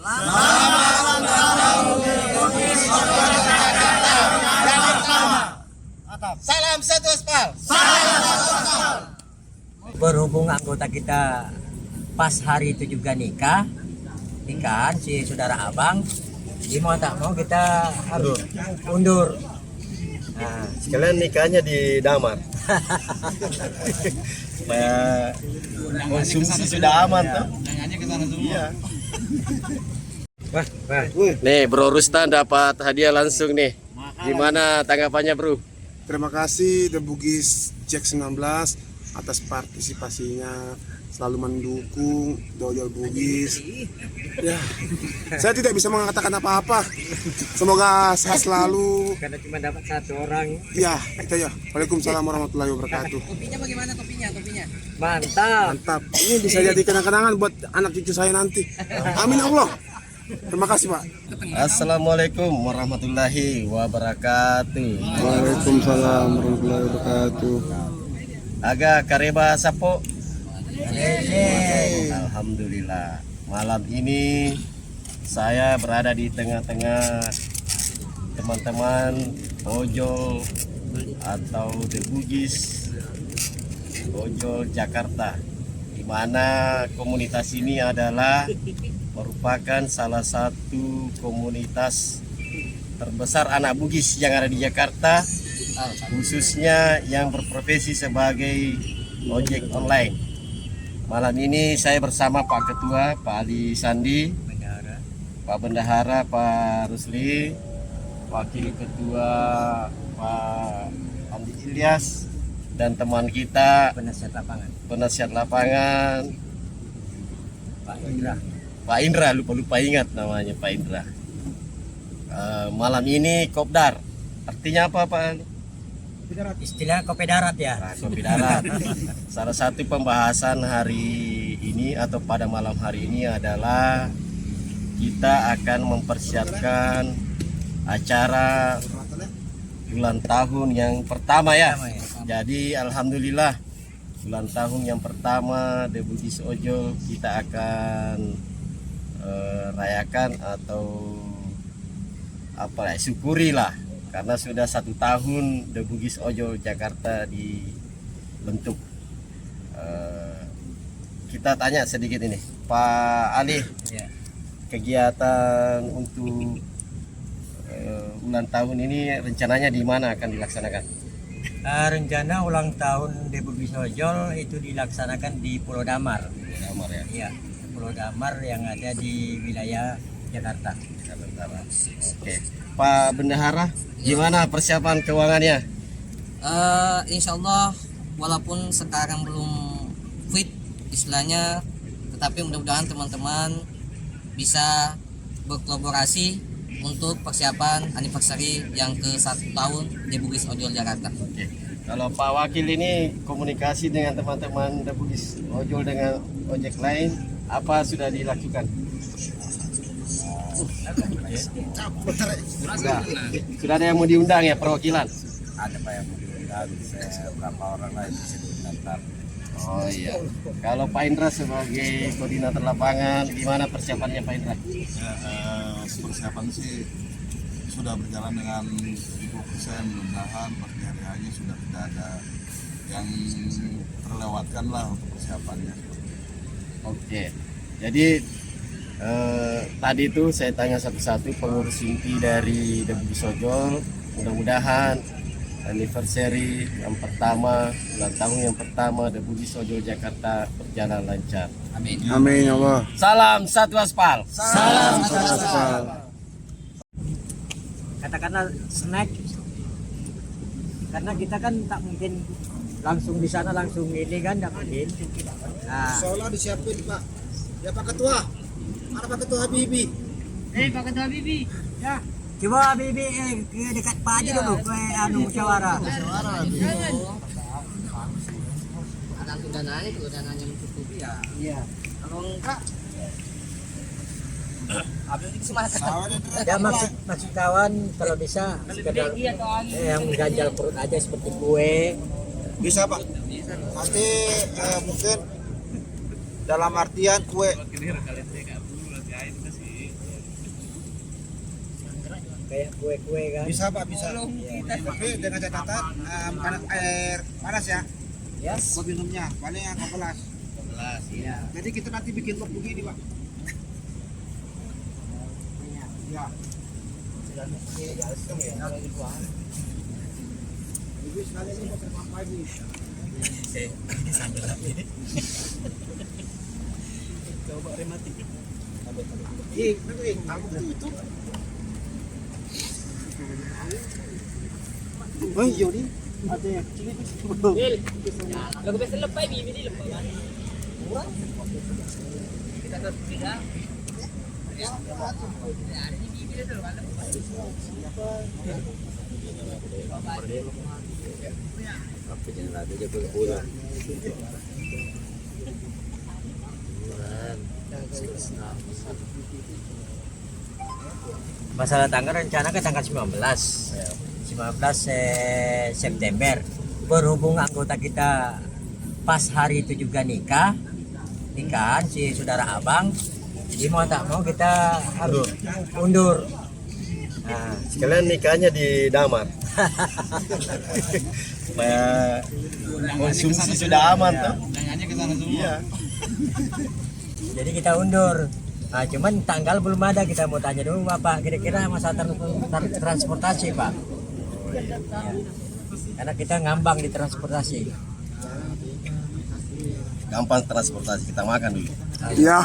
Salam satu aspal. Berhubung anggota kita pas hari itu juga nikahan si saudara abang, jadi mau tak mau kita harus undur. Nah, Sekalian nikahnya di damar. Supaya konsumsi sudah aman tuh. Iya. Nih Bro Rustan dapat hadiah langsung nih. Gimana tanggapannya Bro? Terima kasih The Bugis Jack 19 atas partisipasinya, selalu mendukung Dojol Bugis. Ya, saya tidak bisa mengatakan apa-apa. Semoga sehat selalu. karena cuma dapat satu orang. Ya, itu ya. Waalaikumsalam warahmatullahi wabarakatuh. Topinya bagaimana topinya? Mantap. Mantap. Ini bisa jadi kenang-kenangan buat anak cucu saya nanti. Amin ya Allah. Terima kasih Pak. Assalamualaikum warahmatullahi wabarakatuh. Waalaikumsalam warahmatullahi wabarakatuh. Aga kareba sapo. Alhamdulillah. Malam ini saya berada di tengah-tengah teman-teman ojol atau The Bugis ojol Jakarta, di mana komunitas ini adalah merupakan salah satu komunitas terbesar anak Bugis yang ada di Jakarta, khususnya yang berprofesi sebagai ojek online. Malam ini saya bersama Pak Ketua, Pak Ali Sandi, Pak Bendahara, Pak Rusli, Wakil Ketua Pak Andi Ilyas, dan teman kita penasihat lapangan Pak Indra, lupa ingat namanya Pak Indra. Malam ini kopdar, artinya apa Pak? Istilah kopi darat ya. Nah, kopi darat. Salah satu pembahasan hari ini atau pada malam hari ini adalah kita akan mempersiapkan acara ulang tahun yang pertama ya. Jadi alhamdulillah ulang tahun yang pertama The Bugis Ojol kita akan rayakan atau apa ya, syukurilah karena sudah 1 tahun The Bugis Ojol Jakarta dibentuk. Kita tanya sedikit ini Pak Ali, kegiatan untuk ulang tahun ini rencananya di mana akan dilaksanakan? Rencana ulang tahun The Bugis Ojol itu dilaksanakan di Pulau Damar. Damar ya. Iya, Pulau Damar yang ada di wilayah Jakarta. Oke, Pak Bendahara, gimana persiapan keuangannya? Insya Allah walaupun sekarang belum fit istilahnya, tetapi mudah-mudahan teman-teman bisa berkolaborasi untuk persiapan anniversary yang ke-1 tahun The Bugis Ojol Jakarta. Oke. Kalau Pak Wakil ini komunikasi dengan teman-teman The Bugis Ojol dengan ojek lain, apa sudah dilakukan? Sudah ada yang mau diundang ya perwakilan? Ada Pak yang mau diundang, beberapa orang lain bisa diundang. Oh iya. Kalau Pak Indra sebagai koordinator lapangan, gimana persiapannya Pak Indra? Persiapan sih sudah berjalan dengan 70%, mudah-mudahan pasti hari-harinya sudah tidak ada yang terlewatkan lah untuk persiapannya. Oke. Jadi tadi itu saya tanya satu-satu pengurus inti dari The Bugis Ojol, mudah-mudahan anniversary yang pertama, ulang tahun yang pertama The Bugis Ojol Jakarta berjalan lancar. Amin. Amin ya Allah. Salam satu aspal. Salam. Katakanlah snack, karena kita kan tak mungkin langsung di sana langsung ini kan, tak mungkin. Nah, Seolah disiapin Pak. Ya Pak Ketua. Mana Pak Ketua Habibie? Pak Ketua Bibi. ya, coba Bibi ke dekat Pak aja dulu ke musyawarah. Ada dananya, kalau dananya mencukupi ya. Iya. Kalau enggak, habis itu semangat. Ya maksud kawan kalau bisa sekedar yang mengganjal perut aja seperti kue. Bisa Pak. Nanti mungkin dalam artian kue kayak kue-kue kan. Bisa Pak, bisa. Tapi dengan catatan makanan air panas ya. Yes. Buat minumnya, paling yang 12. Iya. Jadi kita nanti bikin vlog begini Pak. Ya. Ibu sekalian ini mau terbang pagi. Coba remati. Aku tutup. Oh iya nih, ada yang kecil itu. Lagu biasa lepai bibi ni lepai kan. Kita ke tiga. Ya. Ada ni bibi dia tu kan. Apa yang ada je bola. Masalah tanggal rencana ke tanggal 19 September. Berhubung anggota kita pas hari itu juga nikahan si saudara abang, jadi mau tak mau kita harus undur. Nah, Sekalian nikahnya di damar. Supaya konsumsi sudah aman tuh. Nanyanya ke sana semua. Iya. jadi kita undur. Nah, cuman tanggal belum ada, kita mau tanya dulu Bapak, kira-kira masalah transportasi Pak. Ya. Karena kita ngambang di transportasi. Gampang transportasi, kita makan dulu. Ya.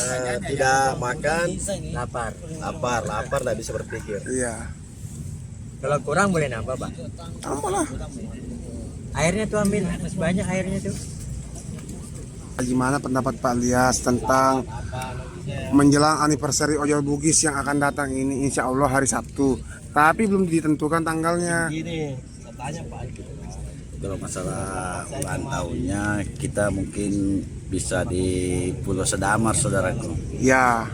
Karena tidak makan, Lapar. lapar nggak bisa berpikir. Iya. Kalau kurang boleh nambah Pak. Tambah lah. Airnya tuh ambil, masih banyak airnya tuh. Gimana pendapat Pak Lias tentang menjelang anniversary Ojol Bugis yang akan datang ini, insya Allah hari Sabtu, tapi belum ditentukan tanggalnya. Gini, katanya Pak. Kalau masalah ulang tahunnya kita mungkin bisa di Pulau Sedamar saudaraku. Ya,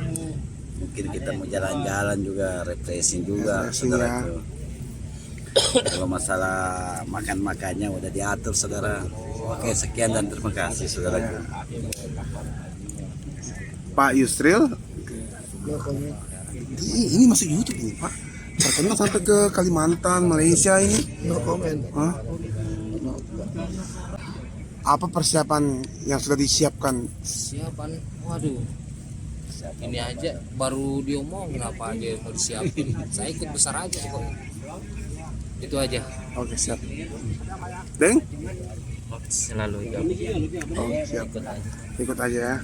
Mungkin kita mau jalan-jalan juga, refreshing juga Refreshing, saudaraku. Kalau masalah makan-makannya udah diatur saudara. Oke, sekian dan terima kasih saudaraku. Pak Yusril. Ini masuk YouTube nih Pak. Terkenal sampai ke Kalimantan, Malaysia ini. No comment. Apa persiapan yang sudah disiapkan? Siapan, waduh. Ini aja baru diomongin apa aja yang mau disiapin. Saya ikut besar aja pokoknya. Itu aja. Oke, siap. Deng? Selalu ya. Oh, siap. Ikut aja ya.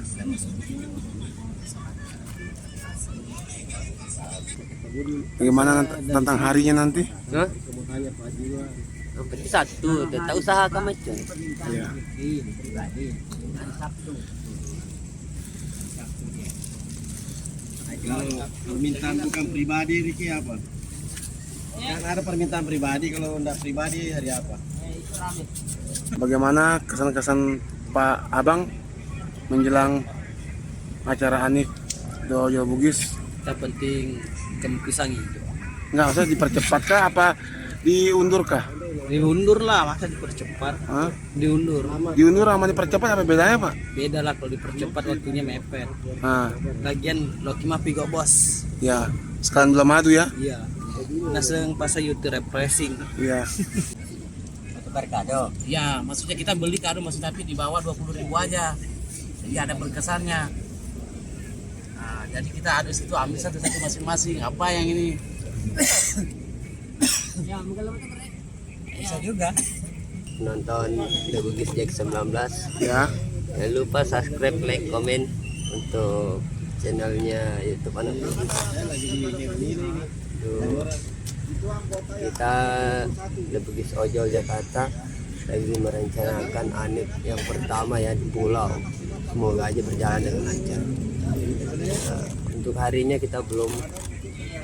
Bagaimana tentang harinya nanti? Berarti satu, tak usaha kamu macam. Ya. Kalau permintaan bukan pribadi Riki apa? Kan ada permintaan pribadi, kalau enggak pribadi hari apa? Bagaimana kesan-kesan Pak Abang menjelang acara Hanif Ojol Bugis? Tak penting kamu pisang itu. Nggak usah dipercepat kah apa diundur kah? Diundur lah, masa dipercepat? Hah? Diundur. Diundur sama dipercepat apa bedanya Pak? Beda lah kalau dipercepat waktunya mepet. Nah, Lagian Loki mah pigo bos. ya sekarang belum madu ya? Iya. Naseng pas YouTube refreshing. Iya. Tukar kado. Ya, maksudnya kita beli kado maksud tapi di bawah 20.000 aja. Jadi ada berkesannya. Nah, jadi kita ada situ ambil satu-satu masing-masing. Apa yang ini? Bisa juga. Nonton The Bugis Jack 19. Ya. Jangan lupa subscribe, like, komen untuk channelnya YouTube anak kita The Bugis Ojol Jakarta lagi merencanakan Hanif yang pertama ya di pulau. Semoga aja berjalan dengan lancar. Nah, untuk harinya kita belum,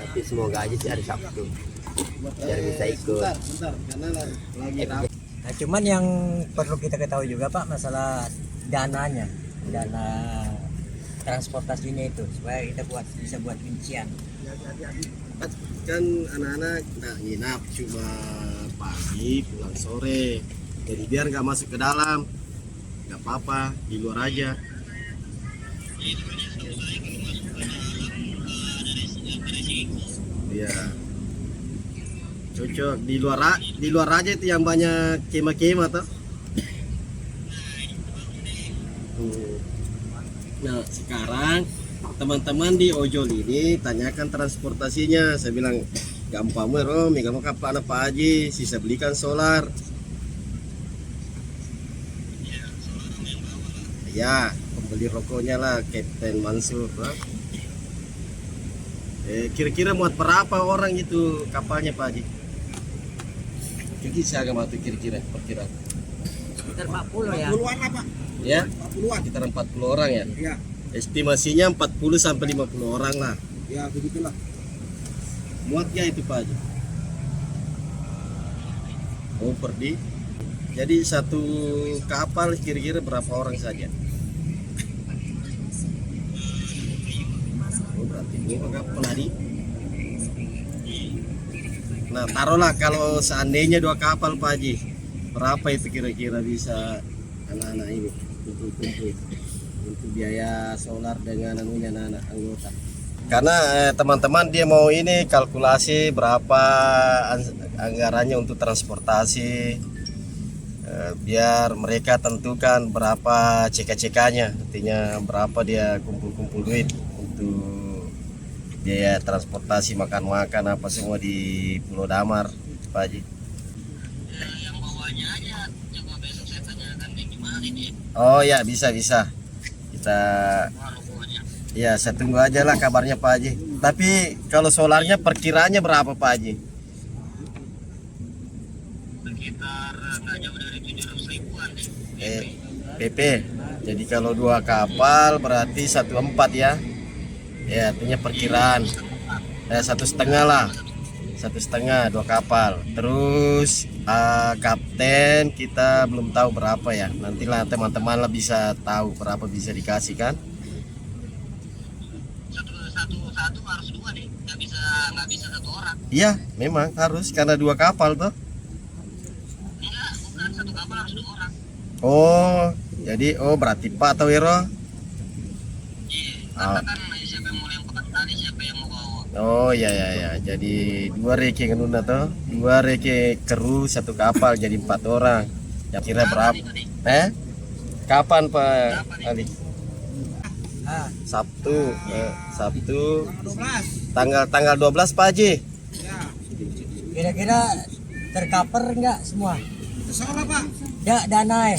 tapi semoga aja sih hari Sabtu biar bisa ikut. Nah, cuman yang perlu kita ketahui juga Pak masalah dananya, dana transportasinya itu supaya kita bisa buat rincian. Kan anak-anak nggak nginap, cuma pagi pulang sore. Jadi biar nggak masuk ke dalam, nggak apa-apa, di luar aja. Iya. Cocok di luar aja itu yang banyak kema-kema tuh. Nah, sekarang teman-teman di ojol ini tanyakan transportasinya. Saya bilang gampang merom, gampang kapan apa aja, sisa belikan solar. Ya, pembeli rokoknya lah, Kapten Mansur. Kira-kira muat berapa orang itu kapalnya Pak Haji? Jadi saya agak mati kira-kira perkiraan. Sekitar 40 ya. 40-an lah Pak. Ya, 40-an. sekitar 40 orang ya. Iya. Estimasinya 40 sampai 50 orang lah. Ya begitulah. Muat ya itu Pak Haji? Oh, perdi. Jadi satu kapal kira-kira berapa orang saja? Oh, berarti dua kapal tadi. Nah, taruhlah kalau seandainya 2 kapal Pak Haji, berapa itu kira-kira bisa anak-anak ini kumpul-kumpul untuk biaya solar dengan anunya anak anggota? Karena teman-teman dia mau ini kalkulasi berapa anggarannya untuk transportasi, biar mereka tentukan berapa CK-CK-nya, artinya berapa dia kumpul-kumpul duit untuk biaya transportasi, makan-makan apa semua di Pulau Damar Pak Haji. Oh ya, bisa kita ya, saya tunggu aja lah kabarnya Pak Haji. Tapi kalau solarnya perkiraannya berapa Pak Haji? Sekitar nggak jauh dari 700 ribuan PP. Jadi kalau 2 kapal berarti 1,4 ya. Ya, artinya perkiraan 1,5 lah, 1,5 2 kapal. Terus kapten kita belum tahu berapa ya. Nantilah teman-teman lah bisa tahu berapa bisa dikasih kan. Satu harus 2 nih, nggak bisa 1 orang. Iya, memang harus karena 2 kapal tuh. Enggak, bukan 1 kapal harus 2 orang. Oh, jadi berarti Pak atau Wiro? Iya, oh ya. Jadi 2 reke ngenuna tuh, 2 reke kru 1 kapal jadi 4 orang. Ya kira berapa? Kapan Pak Ali? Sabtu. Tanggal 12 Pak Haji. Kira-kira tercover enggak semua? Insyaallah Pak. Ya, danai.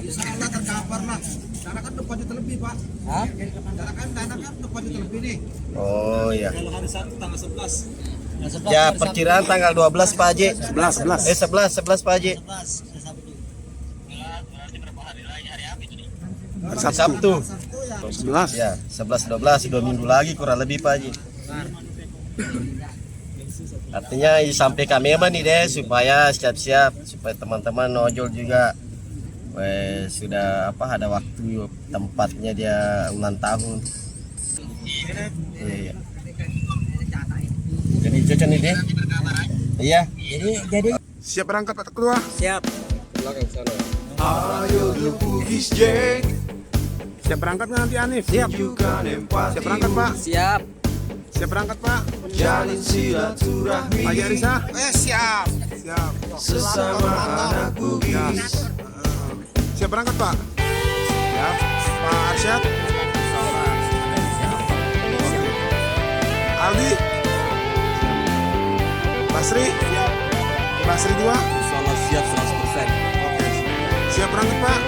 Insyaallah tercover lah. Dana kan 2 juta lebih Pak. Hah? Dana kan 2 juta lebih nih. Oh ya. Kalau hari Sabtu tanggal 11. Ya, perkiraan tanggal 12 Pak Haji. 11. 11 Pak Haji. Hari Sabtu. 11. Ya, 11 12 2 minggu lagi kurang lebih Pak Haji. Artinya sampai kami nih deh supaya siap-siap supaya teman-teman ojol juga sudah ada waktu tempatnya dia ulang tahun. Iya. Jadi cocok nih deh. Iya. Jadi Siap berangkat Pak Ketua? siap. Belakang sana. Ayo the Bugis Jack. Siap berangkat nggak nanti Anif? Siap. Siap berangkat Pak? Siap. Siap berangkat Pak? Jalin silaturahmi Pak Arisa? Siap. Siap. sesama anak Bugis. Siap berangkat Pak? Siap. Pak Arsyad? Aldi? Basri? Basri 2? Insyaallah siap 100%. Oke. Siap berangkat Pak?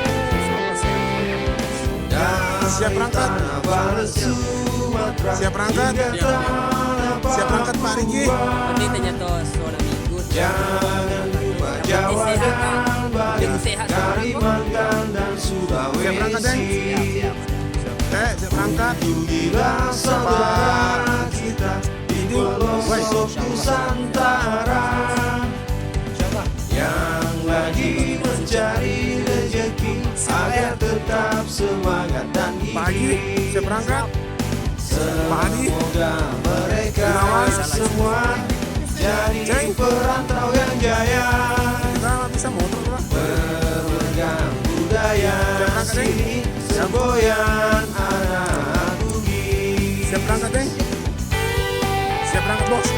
Siap berangkat? Siap berangkat? Siap berangkat Pak Riki? Nanti tanya tuh soal minggu. Jangan lupa Jawa dan Kalimantan dan Siap berangkat Deng? Sulawesi. Siap berangkat? Tugilah saudara kita di pelosok Nusantara yang lagi mencari rezeki agar tetap semangat dan Pak Haji? gigih. Siap berangkat? Pak Hadi? Semoga mereka Gunawan? semua jadi Ceng? perantau yang jaya, Kita nggak bisa motor Pak. memegang budaya berangkat, Deng? sini semboyan anak Bugis. Siap berangkat Deng? Siap berangkat Bos?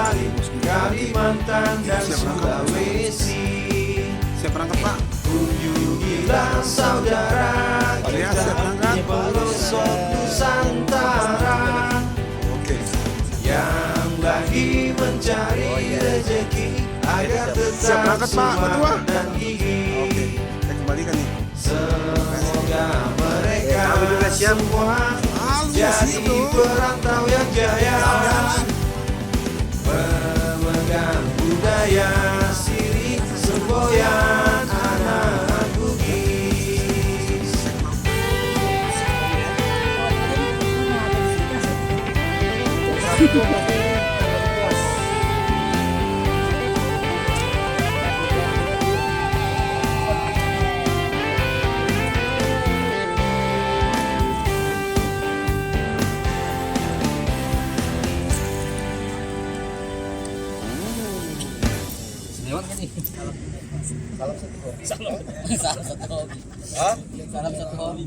Bali, Kalimantan dan Sulawesi. Siap berangkat Pak? Kunjungilah saudara Ya, kita siap berangkat. di pelosok Nusantara yang lagi mencari rezeki agar Siap tetap berangkat Pak, Ketua. semangat dan gigih. Oke, kita kembalikan nih. Semoga mereka Kami juga siap. semua jadi siap dong. perantau yang jaya, pemegang budaya siri semboyan anak Bugis. Lewat kan nih? Salam satu hobi. Hah? Salam satu hobi.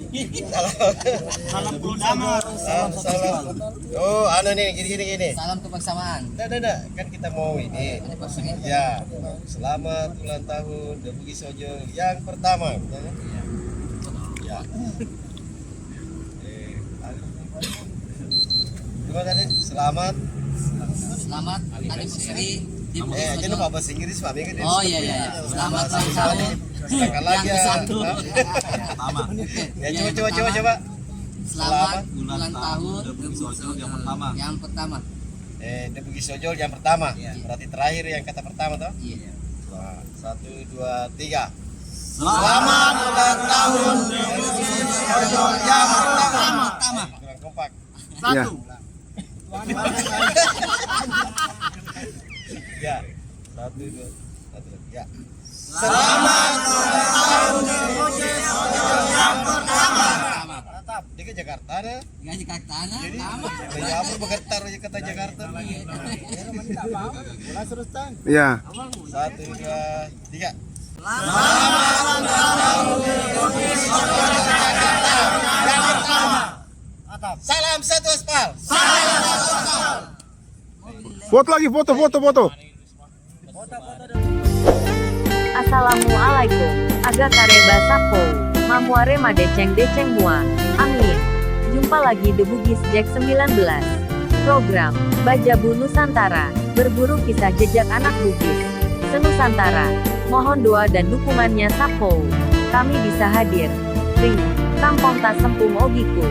Oh, anu nih, gini. Salam kebersamaan. Nah, kan kita mau ini. Ya, selamat ulang tahun The Bugis Ojol yang pertama. Betul kan? Ya. Gimana tadi? Selamat. Selamat anniversary di Bugis Jangan Ojol. lupa bahasa Inggris, Pak. Oh iya. Selamat ulang tahun. Silakan lagi Yang ya. ke-1. Ya, coba. Selamat ulang tahun The Bugis Ojol yang pertama. The Bugis Ojol yang pertama. Berarti terakhir yang kata pertama toh? Iya. Wah, 1, 2, 3. Selamat ulang tahun The Bugis Ojol yang pertama. Kurang kompak. Ya. Ya. 1, 2, 1. Ya. Selamat ulang tahun The Bugis Ojol yang pertama. Mantap. Dia ke Jakarta ada. Gaji kaktana Jadi sama. ya apa bergetar aja kata Jakarta. Ya. 1, 2, 3. Salam satu aspal. Foto lagi, foto. Assalamualaikum. Aga kareba sapo. Mamuare madeceng mua. Amin. Jumpa lagi The Bugis Jack 19. Program Bajabu Nusantara. Berburu kisah jejak anak Bugis Senusantara. Mohon doa dan dukungannya sapo. Kami bisa hadir. Ri. Kampong Tas Sempung Ogiku.